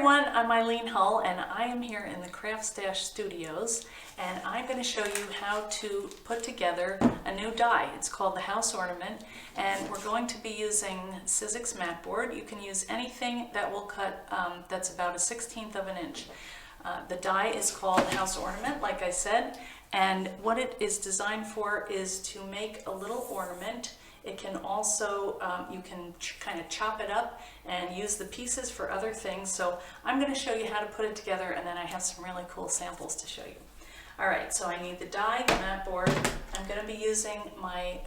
everyone, I'm Eileen Hull and I am here in the CraftStash studios and I'm going to show you how to put together a new die. It's called the House Ornament and we're going to be using Sizzix mat board. You can use anything that will cut that's about 1/16 of an inch. The die is called House Ornament, like I said, and what it is designed for is to make a little ornament. It can also, you can kind of chop it up and use the pieces for other things. So I'm going to show you how to put it together and then I have some really cool samples to show you. Alright, so I need the die, the mat board. I'm going to be using my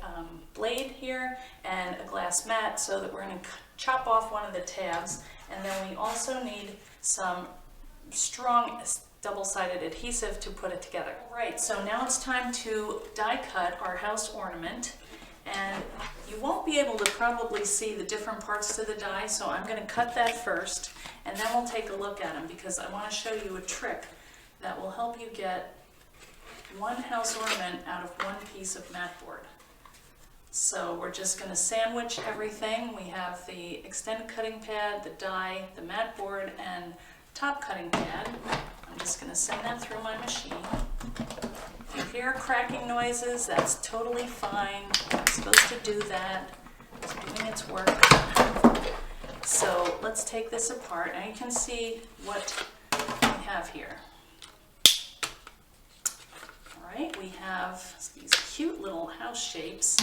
blade here and a glass mat so that we're going to chop off one of the tabs. And then we also need some strong double-sided adhesive to put it together. Right, so now it's time to die cut our house ornament. And you won't be able to probably see the different parts to the die, so I'm going to cut that first and then we'll take a look at them because I want to show you a trick that will help you get one house ornament out of one piece of mat board. So we're just going to sandwich everything. We have the extended cutting pad, the die, the mat board, and top cutting pad. I'm just going to send that through my machine. If you hear cracking noises, that's totally fine. It's supposed to do that. It's doing its work. So let's take this apart and you can see what we have here. Alright, we have these cute little house shapes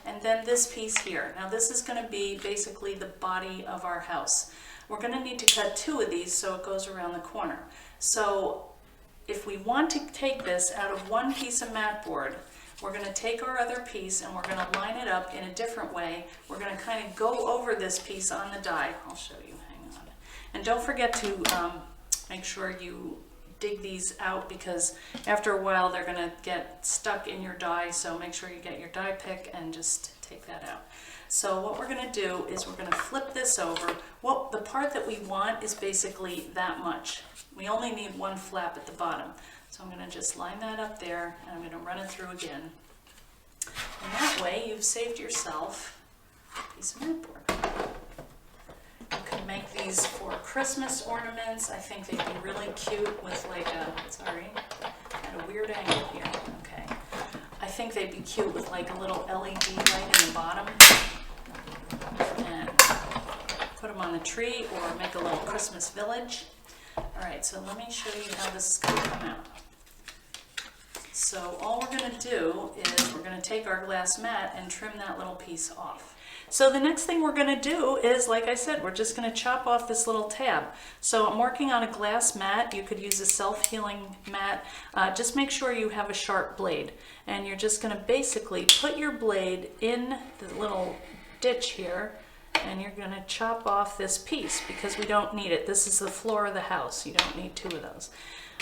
and then this piece here. Now this is going to be basically the body of our house. We're going to need to cut two of these so it goes around the corner. So if we want to take this out of one piece of mat board, we're going to take our other piece and we're going to line it up in a different way. We're going to kind of go over this piece on the die. I'll show you, hang on. And don't forget to make sure you dig these out because after a while they're going to get stuck in your die, so make sure you get your die pick and just take that out. So what we're going to do is we're going to flip this over. The part that we want is basically that much. We only need one flap at the bottom. So I'm going to just line that up there and I'm going to run it through again. And that way you've saved yourself a piece of mat board. You can make these for Christmas ornaments. I think they'd be really cute with like a, sorry, at a weird angle here. Okay. I think they'd be cute with like a little LED light in the bottom. And put them on the tree or make a little Christmas village. Alright, so let me show you how this is going to come out. So all we're going to do is we're going to take our glass mat and trim that little piece off. So the next thing we're going to do is, like I said, we're just going to chop off this little tab. So I'm working on a glass mat. You could use a self-healing mat. Just make sure you have a sharp blade. And you're just going to basically put your blade in the little ditch here and you're going to chop off this piece because we don't need it. This is the floor of the house. You don't need two of those.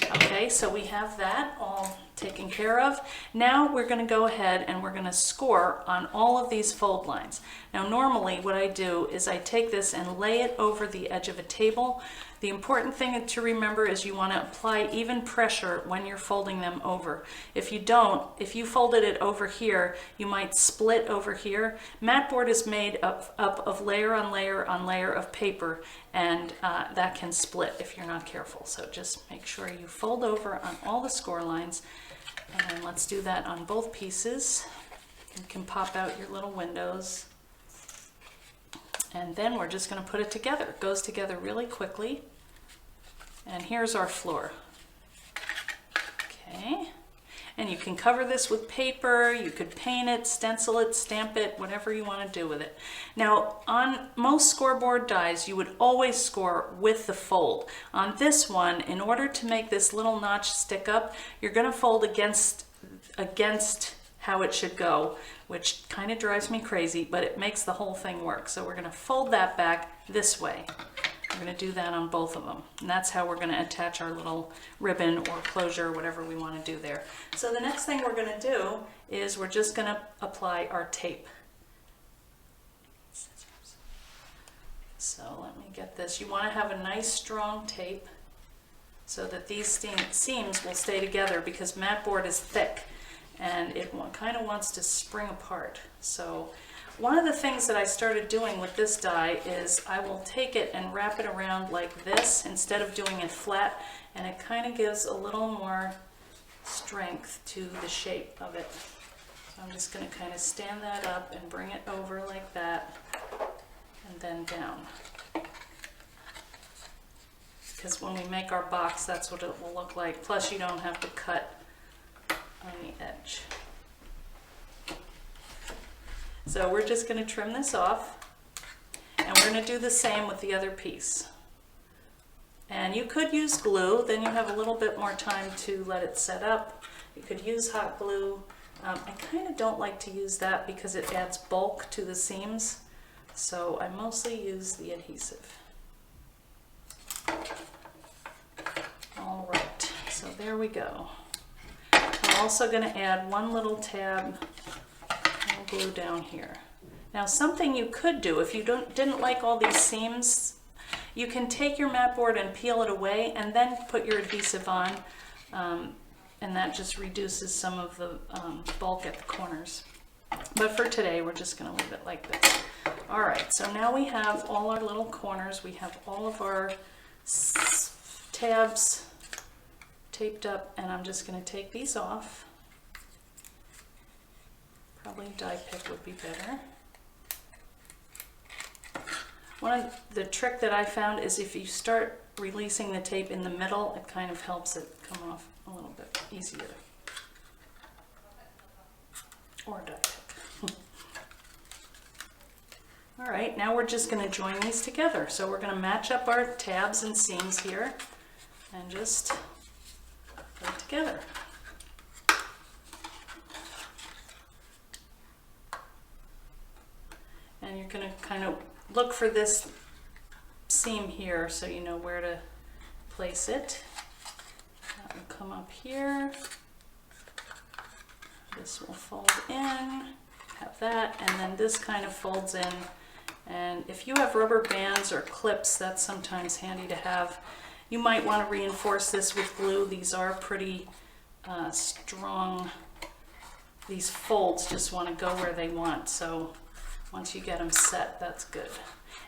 Okay, so we have that all taken care of. Now we're going to go ahead and we're going to score on all of these fold lines. Now normally what I do is I take this and lay it over the edge of a table. The important thing to remember is you want to apply even pressure when you're folding them over. If you don't, if you folded it over here, you might split over here. Mat board is made up of layer on layer on layer of paper, and that can split if you're not careful. So just make sure you fold over on all the score lines, and then let's do that on both pieces. You can pop out your little windows. And then we're just going to put it together. It goes together really quickly. And here's our floor. Okay. And you can cover this with paper, you could paint it, stencil it, stamp it, whatever you want to do with it. Now, on most scoreboard dies, you would always score with the fold. On this one, in order to make this little notch stick up, you're going to fold against how it should go, which kind of drives me crazy, but it makes the whole thing work. So we're going to fold that back this way. We're going to do that on both of them. And that's how we're going to attach our little ribbon or closure, whatever we want to do there. So the next thing we're going to do is we're just going to apply our tape. So let me get this. You want to have a nice strong tape so that these seams will stay together because mat board is thick and it kind of wants to spring apart. So one of the things that I started doing with this die is I will take it and wrap it around like this instead of doing it flat, and it kind of gives a little more strength to the shape of it. So I'm just going to kind of stand that up and bring it over like that, and then down. Because when we make our box, that's what it will look like. Plus, you don't have to cut on the edge. So we're just going to trim this off, and we're going to do the same with the other piece. And you could use glue, then you have a little bit more time to let it set up. You could use hot glue. I kind of don't like to use that because it adds bulk to the seams, so I mostly use the adhesive. All right, so there we go. I'm also going to add one little tab of glue down here. Now, something you could do if you didn't like all these seams, you can take your mat board and peel it away and then put your adhesive on, and that just reduces some of the bulk at the corners. But for today, we're just going to leave it like this. All right, so now we have all our little corners. We have all of our tabs taped up, and I'm just going to take these off. Probably a die pick would be better. One of the trick that I found is if you start releasing the tape in the middle, it kind of helps it come off a little bit easier. Or a die pick. All right, now we're just going to join these together. So we're going to match up our tabs and seams here and just put it together. And you're going to kind of look for this seam here so you know where to place it. That will come up here. This will fold in, have that, and then this kind of folds in. And if you have rubber bands or clips, that's sometimes handy to have. You might want to reinforce this with glue. These are pretty strong. These folds just want to go where they want, so once you get them set, that's good.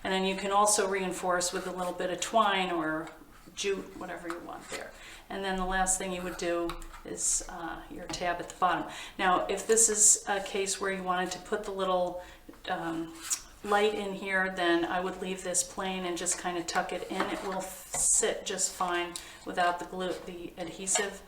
And then you can also reinforce with a little bit of twine or jute, whatever you want there. And then the last thing you would do is your tab at the bottom. Now, if this is a case where you wanted to put the little light in here, then I would leave this plain and just kind of tuck it in. It will sit just fine without the glue, the adhesive,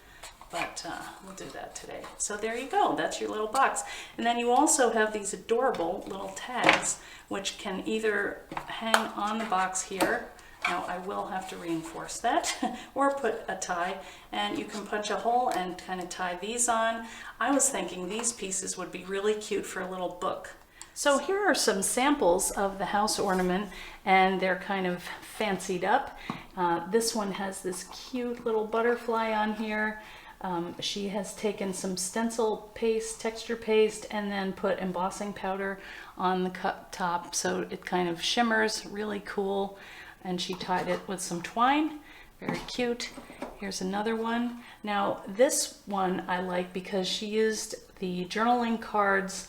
but we'll do that today. So there you go, that's your little box. And then you also have these adorable little tags, which can either hang on the box here. Now I will have to reinforce that, or put a tie, and you can punch a hole and kind of tie these on. I was thinking these pieces would be really cute for a little book. So here are some samples of the house ornament, and they're kind of fancied up. This one has this cute little butterfly on here. She has taken some stencil paste, texture paste, and then put embossing powder on the top so it kind of shimmers, really cool. And she tied it with some twine, very cute. Here's another one. Now this one I like because she used the journaling cards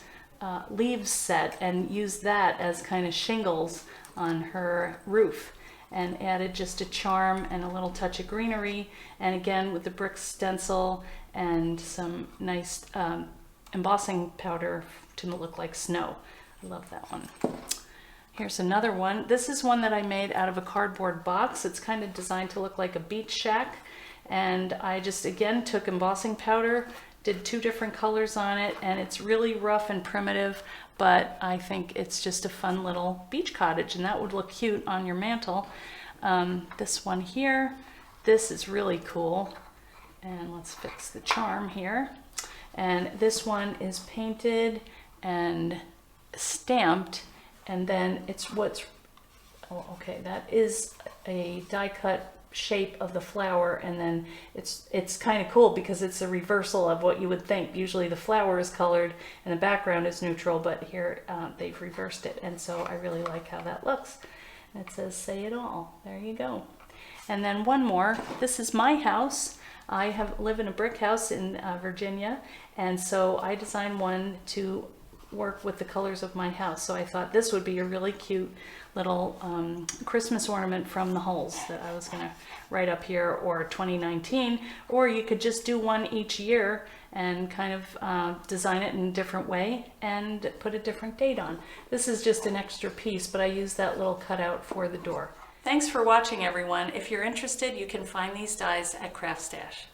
leaves set and used that as kind of shingles on her roof, and added just a charm and a little touch of greenery, and again with the brick stencil and some nice embossing powder to look like snow. I love that one. Here's another one. This is one that I made out of a cardboard box. It's kind of designed to look like a beach shack, and I just again took embossing powder, did 2 different colors on it, and it's really rough and primitive, but I think it's just a fun little beach cottage, and that would look cute on your mantle. This one here, this is really cool, and let's fix the charm here. And this one is painted and stamped, and then it's that is a die cut shape of the flower, and then it's kind of cool because it's a reversal of what you would think. Usually the flower is colored and the background is neutral, but here they've reversed it, and so I really like how that looks. And it says "Say It All." There you go. And then one more. This is my house. I live in a brick house in Virginia, and so I designed one to work with the colors of my house. So I thought this would be a really cute little Christmas ornament from the Hulls that I was gonna write up here, or 2019, or you could just do one each year and kind of design it in a different way and put a different date on. This is just an extra piece, but I used that little cutout for the door. Thanks for watching, everyone. If you're interested, you can find these dies at CraftStash.